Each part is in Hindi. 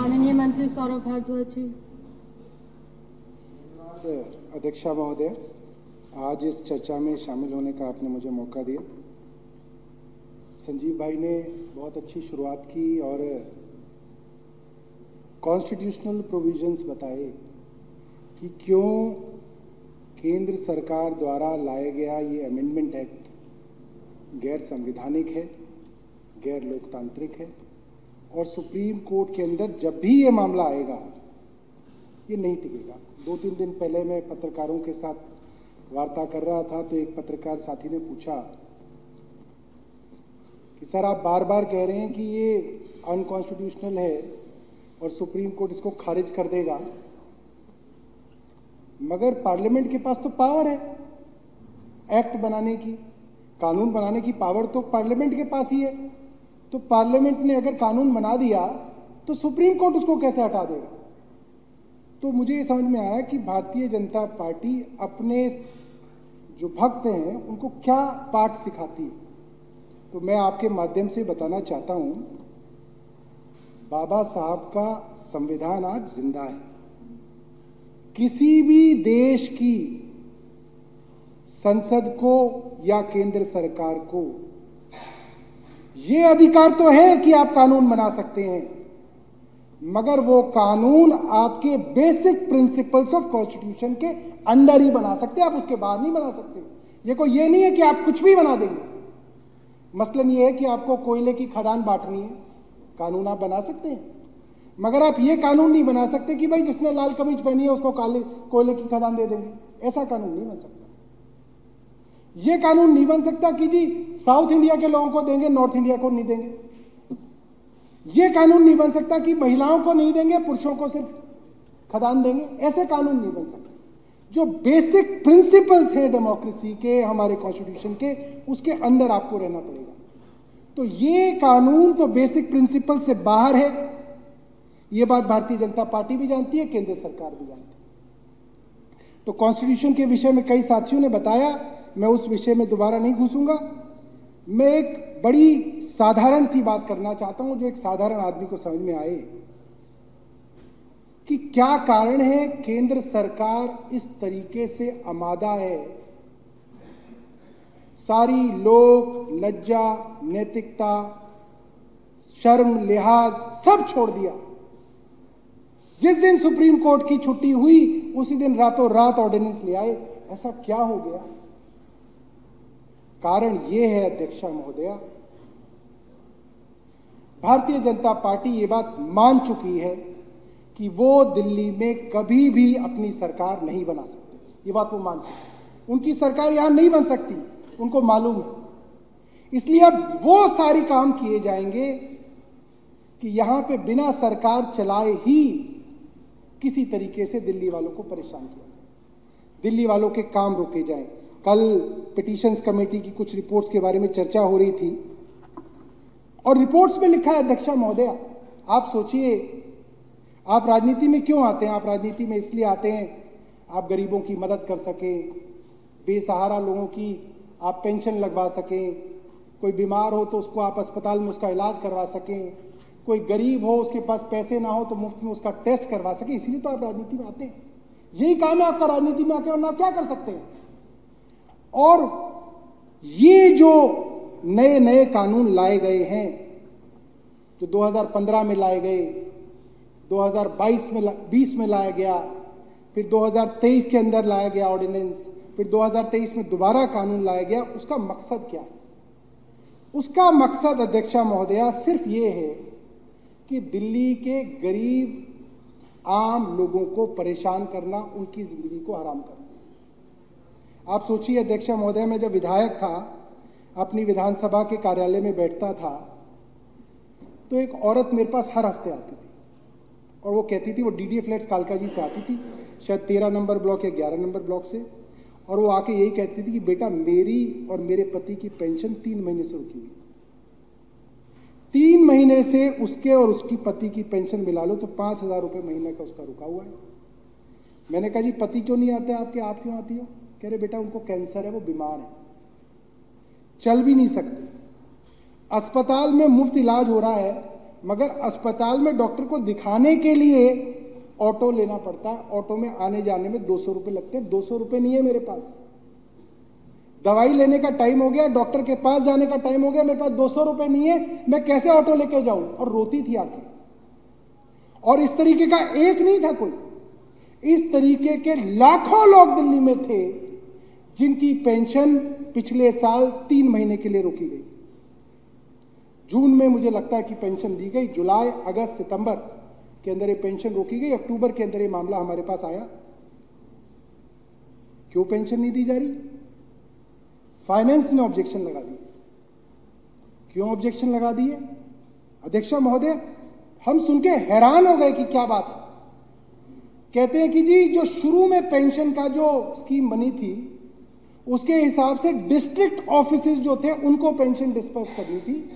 माननीय मंत्री सौरभ भारद्वाज जी। अध्यक्षा महोदय, आज इस चर्चा में शामिल होने का आपने मुझे मौका दिया। संजीव भाई ने बहुत अच्छी शुरुआत की और कॉन्स्टिट्यूशनल प्रोविजंस बताए कि क्यों केंद्र सरकार द्वारा लाया गया ये अमेंडमेंट एक्ट गैर संवैधानिक है, गैर लोकतांत्रिक है और सुप्रीम कोर्ट के अंदर जब भी ये मामला आएगा ये नहीं टिकेगा। 2-3 दिन पहले मैं पत्रकारों के साथ वार्ता कर रहा था तो एक पत्रकार साथी ने पूछा कि सर आप बार बार कह रहे हैं कि ये अनकॉन्स्टिट्यूशनल है और सुप्रीम कोर्ट इसको खारिज कर देगा, मगर पार्लियामेंट के पास तो पावर है एक्ट बनाने की, कानून बनाने की पावर तो पार्लियामेंट के पास ही है। तो पार्लियामेंट ने अगर कानून बना दिया तो सुप्रीम कोर्ट उसको कैसे हटा देगा? तो मुझे ये समझ में आया कि भारतीय जनता पार्टी अपने जो भक्त हैं उनको क्या पाठ सिखाती है। तो मैं आपके माध्यम से बताना चाहता हूं, बाबा साहब का संविधान आज जिंदा है। किसी भी देश की संसद को या केंद्र सरकार को ये अधिकार तो है कि आप कानून बना सकते हैं, मगर वो कानून आपके बेसिक प्रिंसिपल्स ऑफ कॉन्स्टिट्यूशन के अंदर ही बना सकते हैं, आप उसके बाहर नहीं बना सकते। ये नहीं है कि आप कुछ भी बना देंगे। मसलन ये है कि आपको कोयले की खदान बांटनी है, कानून आप बना सकते हैं, मगर आप ये कानून नहीं बना सकते कि भाई जिसने लाल कमीज पहनी है उसको कोयले की खदान दे देंगे। ऐसा कानून नहीं बन सकता। ये कानून नहीं बन सकता कि जी साउथ इंडिया के लोगों को देंगे, नॉर्थ इंडिया को नहीं देंगे। ये कानून नहीं बन सकता कि महिलाओं को नहीं देंगे, पुरुषों को सिर्फ खदान देंगे। ऐसे कानून नहीं बन सकते। जो बेसिक प्रिंसिपल्स हैं डेमोक्रेसी के, हमारे कॉन्स्टिट्यूशन के, उसके अंदर आपको रहना पड़ेगा। तो ये कानून तो बेसिक प्रिंसिपल से बाहर है। ये बात भारतीय जनता पार्टी भी जानती है, केंद्र सरकार भी जानती है। तो कॉन्स्टिट्यूशन के विषय में कई साथियों ने बताया, मैं उस विषय में दोबारा नहीं घुसूंगा। मैं एक बड़ी साधारण सी बात करना चाहता हूं जो एक साधारण आदमी को समझ में आए कि क्या कारण है केंद्र सरकार इस तरीके से आमादा है। सारी लोक लज्जा, नैतिकता, शर्म, लिहाज सब छोड़ दिया। जिस दिन सुप्रीम कोर्ट की छुट्टी हुई उसी दिन रातों रात ऑर्डिनेंस ले आए। ऐसा क्या हो गया? कारण यह है अध्यक्षा महोदया, भारतीय जनता पार्टी ये बात मान चुकी है कि वो दिल्ली में कभी भी अपनी सरकार नहीं बना सकते। ये बात वो मान चुकी है। उनकी सरकार यहां नहीं बन सकती, उनको मालूम है। इसलिए अब वो सारी काम किए जाएंगे कि यहां पे बिना सरकार चलाए ही किसी तरीके से दिल्ली वालों को परेशान किया जाए, दिल्ली वालों के काम रोके जाएं। कल पिटीशंस कमेटी की कुछ रिपोर्ट्स के बारे में चर्चा हो रही थी और रिपोर्ट्स में लिखा है अध्यक्षा महोदया, आप सोचिए, आप राजनीति में क्यों आते हैं? आप राजनीति में इसलिए आते हैं आप गरीबों की मदद कर सकें, बेसहारा लोगों की आप पेंशन लगवा सकें, कोई बीमार हो तो उसको आप अस्पताल में उसका इलाज करवा सकें, कोई गरीब हो उसके पास पैसे ना हो तो मुफ्त में उसका टेस्ट करवा सकें। इसीलिए तो आप राजनीति में आते हैं। यही काम है आपका राजनीति में आके, वरना आप क्या कर सकते हैं? और ये जो नए नए कानून लाए गए हैं, जो 2015 में लाए गए, 2020 में लाया गया, फिर 2023 के अंदर लाया गया ऑर्डिनेंस, फिर 2023 में दोबारा कानून लाया गया, उसका मकसद क्या है? उसका मकसद अध्यक्षा महोदया सिर्फ ये है कि दिल्ली के गरीब आम लोगों को परेशान करना, उनकी जिंदगी को हराम करना। आप सोचिए अध्यक्षा महोदय, मैं जब विधायक था, अपनी विधानसभा के कार्यालय में बैठता था तो एक औरत मेरे पास हर हफ्ते आती थी और वो कहती थी, वो डीडीए फ्लैट्स कालका जी से आती थी, शायद 13 नंबर ब्लॉक या 11 नंबर ब्लॉक से, और वो आके यही कहती थी कि बेटा मेरी और मेरे पति की पेंशन 3 महीने से रुकी हुई, 3 महीने से उसके और उसकी पति की पेंशन मिला लो तो 5,000 रुपये महीने का उसका रुका हुआ है। मैंने कहा जी पति क्यों नहीं आते आपके, आप क्यों आती हो? कह रहे बेटा उनको कैंसर है, वो बीमार है, चल भी नहीं सकते, अस्पताल में मुफ्त इलाज हो रहा है, मगर अस्पताल में डॉक्टर को दिखाने के लिए ऑटो लेना पड़ता है। ऑटो में आने जाने में 200 रुपये लगते हैं। 200 रुपये नहीं है मेरे पास। दवाई लेने का टाइम हो गया, डॉक्टर के पास जाने का टाइम हो गया, मेरे पास 200 रुपये नहीं है, मैं कैसे ऑटो लेके जाऊं? और रोती थी आके। और इस तरीके का एक नहीं था कोई, इस तरीके के लाखों लोग दिल्ली में थे जिनकी पेंशन पिछले साल 3 महीने के लिए रोकी गई। जून में मुझे लगता है कि पेंशन दी गई, जुलाई, अगस्त, सितंबर के अंदर ये पेंशन रोकी गई, अक्टूबर के अंदर ये मामला हमारे पास आया। क्यों पेंशन नहीं दी जा रही? फाइनेंस ने ऑब्जेक्शन लगा दी। क्यों ऑब्जेक्शन लगा दिए? अध्यक्ष महोदय, हम सुन के हैरान हो गए कि क्या बात है। कहते हैं कि जी जो शुरू में पेंशन का जो स्कीम बनी थी उसके हिसाब से डिस्ट्रिक्ट ऑफिसेज जो थे उनको पेंशन डिस्पर्स करनी थी,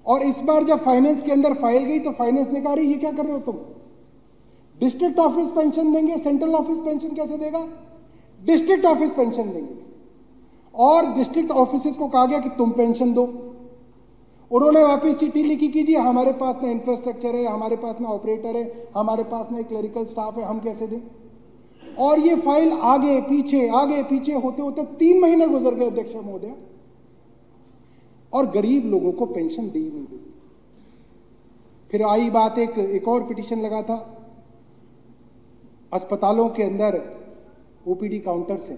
और इस बार जब फाइनेंस के अंदर फाइल गई तो फाइनेंस ने कहा ये क्या कर रहे हो तुम? डिस्ट्रिक्ट ऑफिस पेंशन देंगे, सेंट्रल ऑफिस पेंशन कैसे देगा? डिस्ट्रिक्ट ऑफिस पेंशन देंगे। और डिस्ट्रिक्ट ऑफिसेज को कहा गया कि तुम पेंशन दो। उन्होंने वापस चिट्ठी लिखी कि जी हमारे पास ना इंफ्रास्ट्रक्चर है, हमारे पास ना ऑपरेटर है, हमारे पास ना क्लरिकल स्टाफ है, हम कैसे दें? और ये फाइल आगे पीछे होते होते 3 महीने गुजर गए अध्यक्ष महोदय, और गरीब लोगों को पेंशन दी नहीं गई। फिर आई बात, एक और पिटीशन लगा था अस्पतालों के अंदर ओपीडी काउंटर से।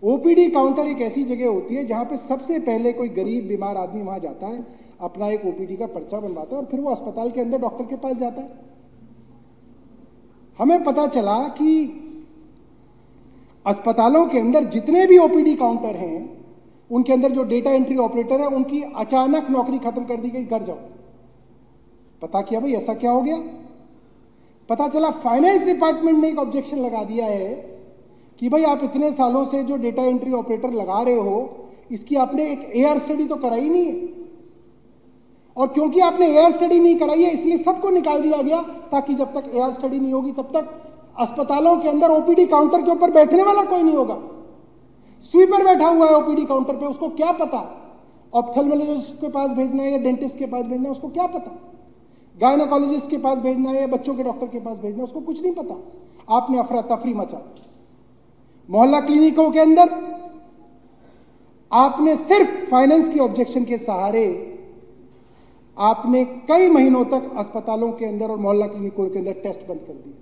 ओपीडी काउंटर एक ऐसी जगह होती है जहां पे सबसे पहले कोई गरीब बीमार आदमी वहां जाता है, अपना एक ओपीडी का पर्चा बनवाता है और फिर वो अस्पताल के अंदर डॉक्टर के पास जाता है। हमें पता चला कि अस्पतालों के अंदर जितने भी ओपीडी काउंटर हैं उनके अंदर जो डेटा एंट्री ऑपरेटर है उनकी अचानक नौकरी खत्म कर दी गई, घर जाओ। पता किया भाई ऐसा क्या हो गया? पता चला फाइनेंस डिपार्टमेंट ने एक ऑब्जेक्शन लगा दिया है कि भाई आप इतने सालों से जो डेटा एंट्री ऑपरेटर लगा रहे हो इसकी आपने एक एआर स्टडी तो कराई नहीं है, और क्योंकि आपने एआर स्टडी नहीं कराई है इसलिए सबको निकाल दिया गया, ताकि जब तक एआर स्टडी नहीं होगी तब तक अस्पतालों के अंदर ओपीडी काउंटर के ऊपर बैठने वाला कोई नहीं होगा। स्वीपर बैठा हुआ है ओपीडी काउंटर पे, उसको क्या पता ऑप्थेल्मोलॉजिस्ट के पास भेजना है या डेंटिस्ट के पास भेजना है, उसको क्या पता? गायनेकोलॉजिस्ट के पास भेजना है या बच्चों के डॉक्टर के पास भेजना है, उसको कुछ नहीं पता। आपने अफरा तफरी मचा दी। मोहल्ला क्लिनिकों के अंदर आपने सिर्फ फाइनेंस की ऑब्जेक्शन के सहारे आपने कई महीनों तक अस्पतालों के अंदर और मोहल्ला क्लिनिकों के अंदर टेस्ट बंद कर दिए।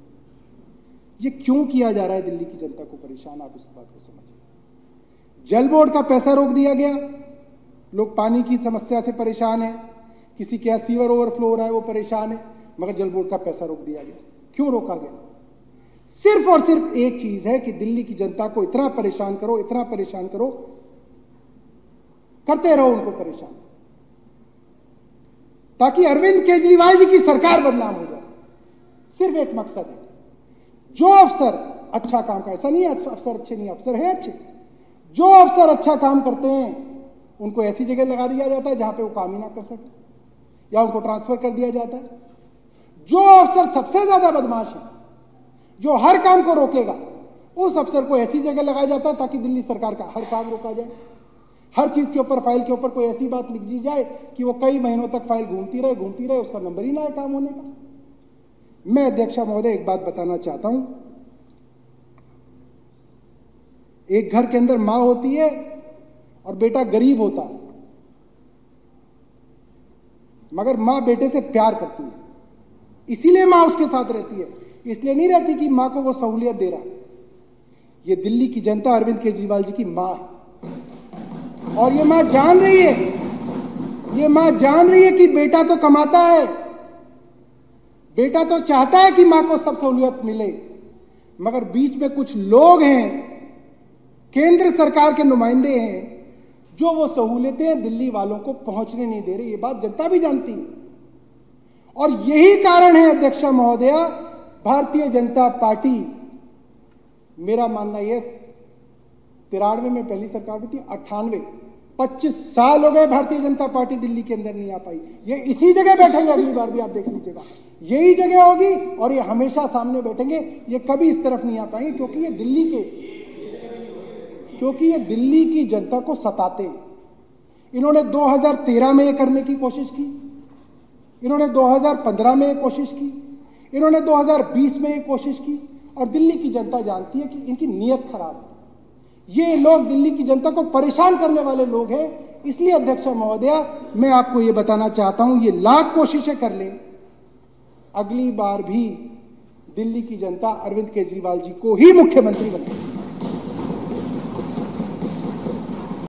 ये क्यों किया जा रहा है? दिल्ली की जनता को परेशान, आप इस बात को समझिए। जल बोर्ड का पैसा रोक दिया गया, लोग पानी की समस्या से परेशान हैं, किसी के यहाँ सीवर ओवरफ्लो हो रहा है वो परेशान है, मगर जल बोर्ड का पैसा रोक दिया गया। क्यों रोका गया? सिर्फ और सिर्फ एक चीज है कि दिल्ली की जनता को इतना परेशान करो, इतना परेशान करो, करते रहो उनको परेशान, ताकि अरविंद केजरीवाल जी की सरकार बदनाम हो जाए। सिर्फ एक मकसद है, जो अफसर अच्छा काम का, ऐसा नहीं है अफसर अच्छे नहीं, अफसर है अच्छे, जो अफसर अच्छा काम करते हैं उनको ऐसी जगह लगा दिया जाता है जहां पे वो काम ही ना कर सके, या उनको ट्रांसफर कर दिया जाता है। जो अफसर सबसे ज्यादा बदमाश है, जो हर काम को रोकेगा, उस अफसर को ऐसी जगह लगाया जाता है ताकि दिल्ली सरकार का हर काम रोका जाए। हर चीज के ऊपर, फाइल के ऊपर कोई ऐसी बात लिख दी जाए कि वो कई महीनों तक फाइल घूमती रहे, उसका नंबर ही ना आए काम होने का। मैं अध्यक्ष महोदय एक बात बताना चाहता हूं, एक घर के अंदर मां होती है और बेटा गरीब होता है, मगर मां बेटे से प्यार करती है, इसीलिए मां उसके साथ रहती है, इसलिए नहीं रहती कि मां को वो सहूलियत दे रहा है। ये दिल्ली की जनता अरविंद केजरीवाल जी की मां है, और ये मां जान रही है, ये मां जान रही है कि बेटा तो कमाता है, बेटा तो चाहता है कि मां को सब सहूलियत मिले, मगर बीच में कुछ लोग हैं, केंद्र सरकार के नुमाइंदे हैं, जो वो सहूलियतें दिल्ली वालों को पहुंचने नहीं दे रहे। ये बात जनता भी जानती है, और यही कारण है अध्यक्ष महोदय, भारतीय जनता पार्टी, मेरा मानना यह 93 में पहली सरकार भी थी, 98, 25 साल हो गए भारतीय जनता पार्टी दिल्ली के अंदर नहीं आ पाई। ये इसी जगह बैठेंगे, अगली बार भी आप देख लीजिएगा यही जगह होगी, और ये हमेशा सामने बैठेंगे, ये कभी इस तरफ नहीं आ पाएंगे, क्योंकि ये दिल्ली की जनता को सताते हैं। इन्होंने 2013 में ये करने की कोशिश की, इन्होंने 2015 में एक कोशिश की, इन्होंने 2020 में एक कोशिश की, और दिल्ली की जनता जानती है कि इनकी नीयत खराब है। ये लोग दिल्ली की जनता को परेशान करने वाले लोग हैं। इसलिए अध्यक्ष महोदया, मैं आपको ये बताना चाहता हूं, ये लाख कोशिशें कर लें, अगली बार भी दिल्ली की जनता अरविंद केजरीवाल जी को ही मुख्यमंत्री बनाएगी।